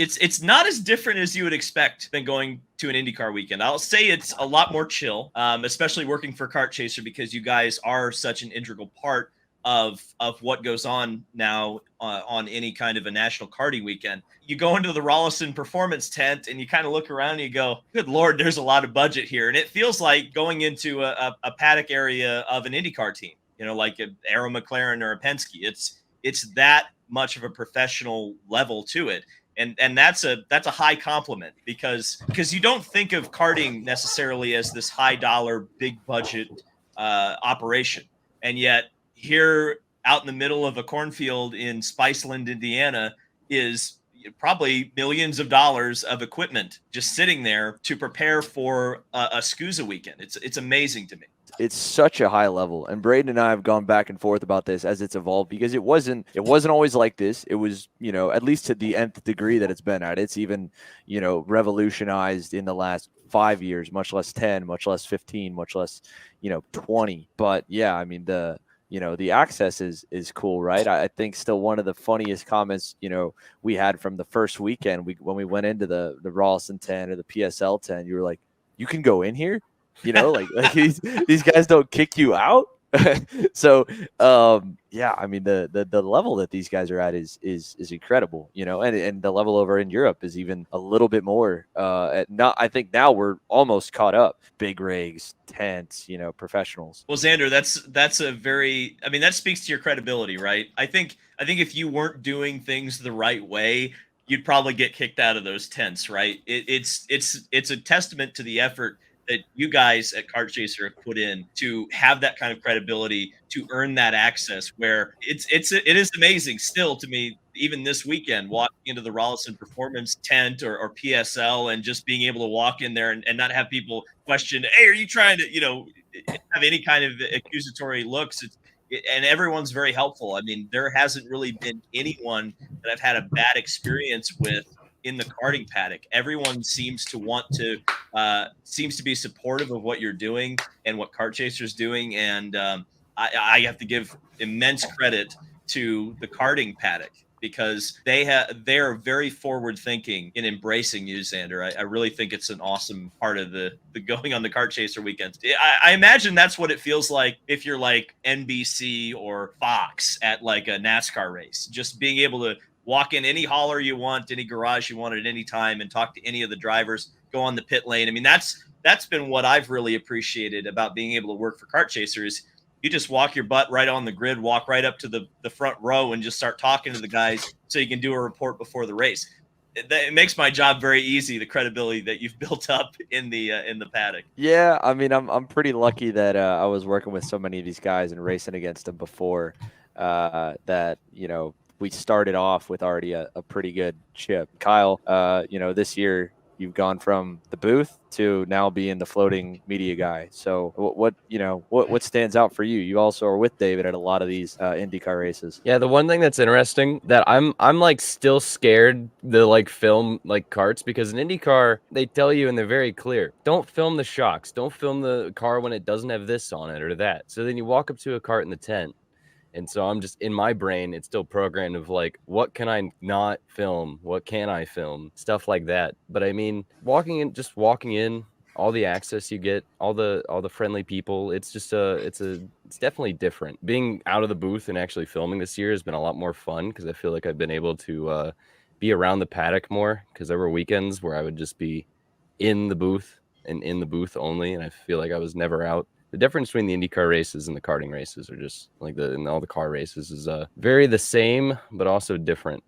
It's not as different as you would expect than going to an IndyCar weekend. I'll say it's a lot more chill, especially working for Kart Chaser, because you guys are such an integral part of what goes on now on any kind of a national karting weekend. You go into the Rollison performance tent and you kind of look around and you go, good Lord, there's a lot of budget here. And it feels like going into a paddock area of an IndyCar team, like a Arrow McLaren or a Penske. It's that much of a professional level to it. And that's a high compliment, because you don't think of karting necessarily as this high dollar, big budget operation. And yet here out in the middle of a cornfield in Spiceland, Indiana, is probably millions of dollars of equipment just sitting there to prepare for a SCUSA weekend. It's amazing to me. It's such a high level, and Braden and I have gone back and forth about this as it's evolved, because it wasn't always like this. It was, at least to the nth degree that it's been at. It's even, revolutionized in the last 5 years, much less 10, much less 15, much less, 20. But yeah, I mean, the access is cool, right? I think still one of the funniest comments, we had from the first weekend, when we went into the Rollison 10 or the PSL 10, you were like, you can go in here? Like these guys don't kick you out. So, yeah, I mean, the level that these guys are at is incredible, and the level over in Europe is even a little bit more. I think now we're almost caught up. Big rigs, tents, professionals. Well, Xander, that's a very, I mean, that speaks to your credibility, right? I think if you weren't doing things the right way, you'd probably get kicked out of those tents, right? It's a testament to the effort that you guys at Kart Chaser have put in to have that kind of credibility, to earn that access, where it is amazing still to me, even this weekend, walking into the Rollison performance tent or PSL and just being able to walk in there and not have people question, hey, are you trying to, have any kind of accusatory looks? And everyone's very helpful. I mean, there hasn't really been anyone that I've had a bad experience with in the karting paddock. Everyone seems to be supportive of what you're doing and what Kart Chaser's doing. And I have to give immense credit to the karting paddock, because they're very forward thinking in embracing you, Xander. I really think it's an awesome part of the going on the Kart Chaser weekends. I imagine that's what it feels like if you're like NBC or Fox at like a NASCAR race, just being able to walk in any hauler you want, any garage you want at any time, and talk to any of the drivers, go on the pit lane. I mean, that's been what I've really appreciated about being able to work for Kart Chaser, is you just walk your butt right on the grid, walk right up to the front row and just start talking to the guys so you can do a report before the race. It makes my job very easy, the credibility that you've built up in the paddock. Yeah, I mean, I'm pretty lucky that I was working with so many of these guys and racing against them before, that, we started off with already a pretty good chip. Kyle, this year you've gone from the booth to now being the floating media guy. So what stands out for you? You also are with David at a lot of these IndyCar races. Yeah, the one thing that's interesting that I'm like still scared to like film like karts, because in IndyCar they tell you and they're very clear, don't film the shocks, don't film the car when it doesn't have this on it or that. So then you walk up to a kart in the tent. And so I'm just, in my brain, it's still programmed of like, what can I not film? What can I film? Stuff like that. But I mean, walking in, all the access you get, all the friendly people, it's just it's definitely different. Being out of the booth and actually filming this year has been a lot more fun, because I feel like I've been able to be around the paddock more, because there were weekends where I would just be in the booth and in the booth only, and I feel like I was never out. The difference between the IndyCar races and the karting races are just like and all the car races is very the same, but also different.